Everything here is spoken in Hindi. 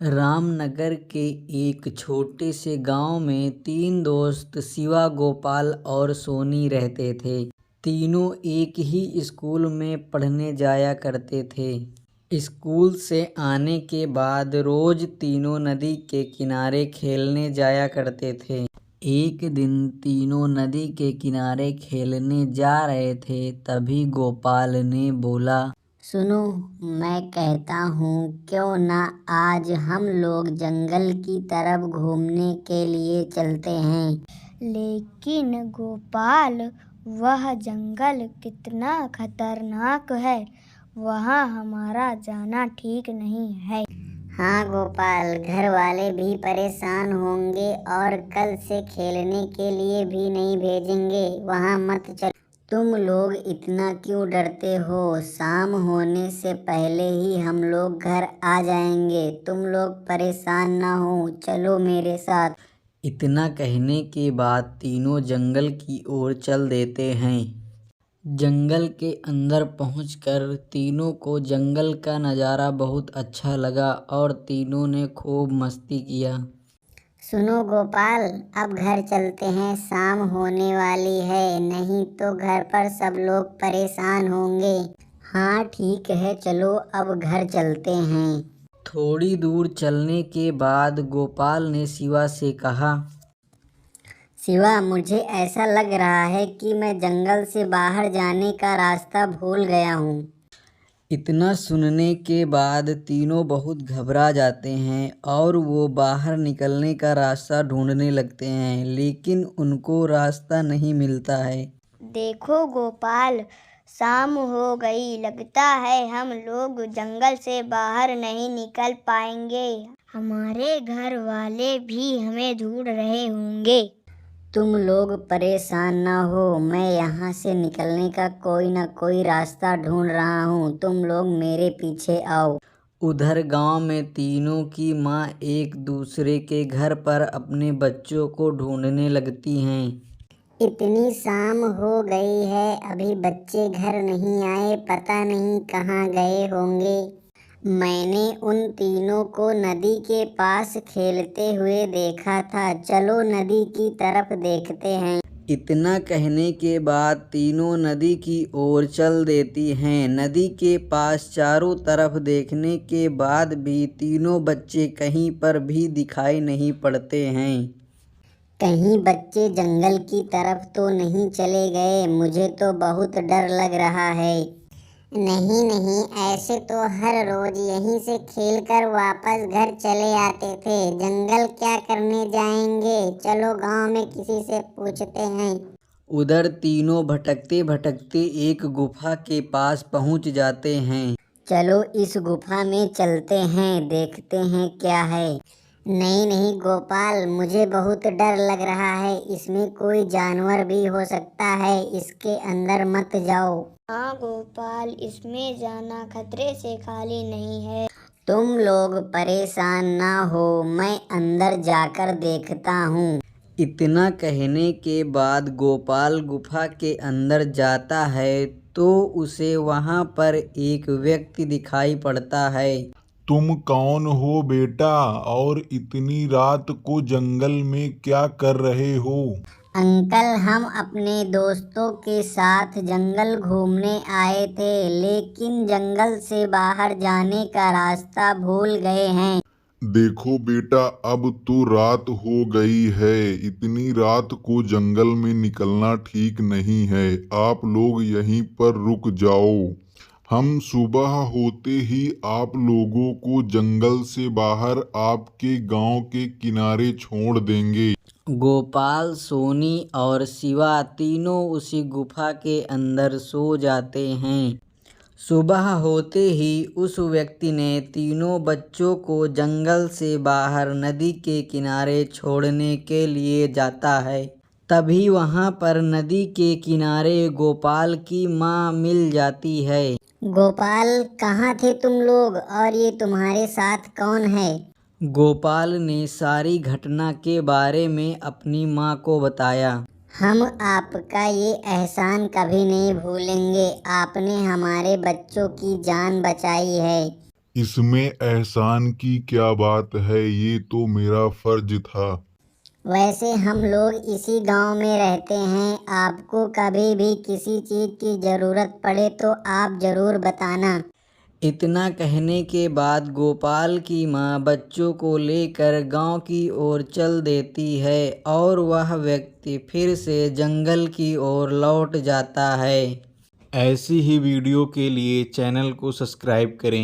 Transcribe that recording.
रामनगर के एक छोटे से गांव में तीन दोस्त शिवा, गोपाल और सोनी रहते थे। तीनों एक ही स्कूल में पढ़ने जाया करते थे। स्कूल से आने के बाद रोज तीनों नदी के किनारे खेलने जाया करते थे। एक दिन तीनों नदी के किनारे खेलने जा रहे थे, तभी गोपाल ने बोला, सुनो, मैं कहता हूँ क्यों ना आज हम लोग जंगल की तरफ घूमने के लिए चलते हैं। लेकिन गोपाल, वह जंगल कितना खतरनाक है, वहाँ हमारा जाना ठीक नहीं है। हाँ गोपाल, घर वाले भी परेशान होंगे और कल से खेलने के लिए भी नहीं भेजेंगे। वहाँ मत चलो। तुम लोग इतना क्यों डरते हो? शाम होने से पहले ही हम लोग घर आ जाएंगे। तुम लोग परेशान ना हो, चलो मेरे साथ। इतना कहने के बाद तीनों जंगल की ओर चल देते हैं। जंगल के अंदर पहुंचकर तीनों को जंगल का नज़ारा बहुत अच्छा लगा और तीनों ने खूब मस्ती किया। सुनो गोपाल, अब घर चलते हैं, शाम होने वाली है, नहीं तो घर पर सब लोग परेशान होंगे। हाँ ठीक है, चलो अब घर चलते हैं। थोड़ी दूर चलने के बाद गोपाल ने शिवा से कहा, शिवा, मुझे ऐसा लग रहा है कि मैं जंगल से बाहर जाने का रास्ता भूल गया हूँ। इतना सुनने के बाद तीनों बहुत घबरा जाते हैं और वो बाहर निकलने का रास्ता ढूंढने लगते हैं, लेकिन उनको रास्ता नहीं मिलता है। देखो गोपाल, शाम हो गई, लगता है हम लोग जंगल से बाहर नहीं निकल पाएंगे। हमारे घर वाले भी हमें ढूंढ रहे होंगे। तुम लोग परेशान ना हो, मैं यहाँ से निकलने का कोई ना कोई रास्ता ढूंढ रहा हूँ, तुम लोग मेरे पीछे आओ। उधर गांव में तीनों की माँ एक दूसरे के घर पर अपने बच्चों को ढूंढने लगती हैं। इतनी शाम हो गई है, अभी बच्चे घर नहीं आए, पता नहीं कहाँ गए होंगे। मैंने उन तीनों को नदी के पास खेलते हुए देखा था, चलो नदी की तरफ देखते हैं। इतना कहने के बाद तीनों नदी की ओर चल देती हैं। नदी के पास चारों तरफ देखने के बाद भी तीनों बच्चे कहीं पर भी दिखाई नहीं पड़ते हैं। कहीं बच्चे जंगल की तरफ तो नहीं चले गए? मुझे तो बहुत डर लग रहा है। नहीं नहीं, ऐसे तो हर रोज यहीं से खेलकर वापस घर चले आते थे, जंगल क्या करने जाएंगे? चलो गांव में किसी से पूछते हैं। उधर तीनों भटकते भटकते एक गुफा के पास पहुंच जाते हैं। चलो इस गुफा में चलते हैं, देखते हैं क्या है। नहीं नहीं गोपाल, मुझे बहुत डर लग रहा है, इसमें कोई जानवर भी हो सकता है, इसके अंदर मत जाओ। हाँ गोपाल, इसमें जाना खतरे से खाली नहीं है। तुम लोग परेशान ना हो, मैं अंदर जाकर देखता हूँ। इतना कहने के बाद गोपाल गुफा के अंदर जाता है तो उसे वहां पर एक व्यक्ति दिखाई पड़ता है। तुम कौन हो बेटा, और इतनी रात को जंगल में क्या कर रहे हो? अंकल, हम अपने दोस्तों के साथ जंगल घूमने आए थे, लेकिन जंगल से बाहर जाने का रास्ता भूल गए हैं। देखो बेटा, अब तो रात हो गई है, इतनी रात को जंगल में निकलना ठीक नहीं है, आप लोग यहीं पर रुक जाओ। हम सुबह होते ही आप लोगों को जंगल से बाहर आपके गांव के किनारे छोड़ देंगे। गोपाल, सोनी और शिवा तीनों उसी गुफा के अंदर सो जाते हैं। सुबह होते ही उस व्यक्ति ने तीनों बच्चों को जंगल से बाहर नदी के किनारे छोड़ने के लिए जाता है। तभी वहां पर नदी के किनारे गोपाल की माँ मिल जाती है। गोपाल, कहाँ थे तुम लोग, और ये तुम्हारे साथ कौन है? गोपाल ने सारी घटना के बारे में अपनी माँ को बताया। हम आपका ये एहसान कभी नहीं भूलेंगे, आपने हमारे बच्चों की जान बचाई है। इसमें एहसान की क्या बात है, ये तो मेरा फर्ज था। वैसे हम लोग इसी गांव में रहते हैं, आपको कभी भी किसी चीज़ की ज़रूरत पड़े तो आप ज़रूर बताना। इतना कहने के बाद गोपाल की माँ बच्चों को लेकर गांव की ओर चल देती है और वह व्यक्ति फिर से जंगल की ओर लौट जाता है। ऐसी ही वीडियो के लिए चैनल को सब्सक्राइब करें।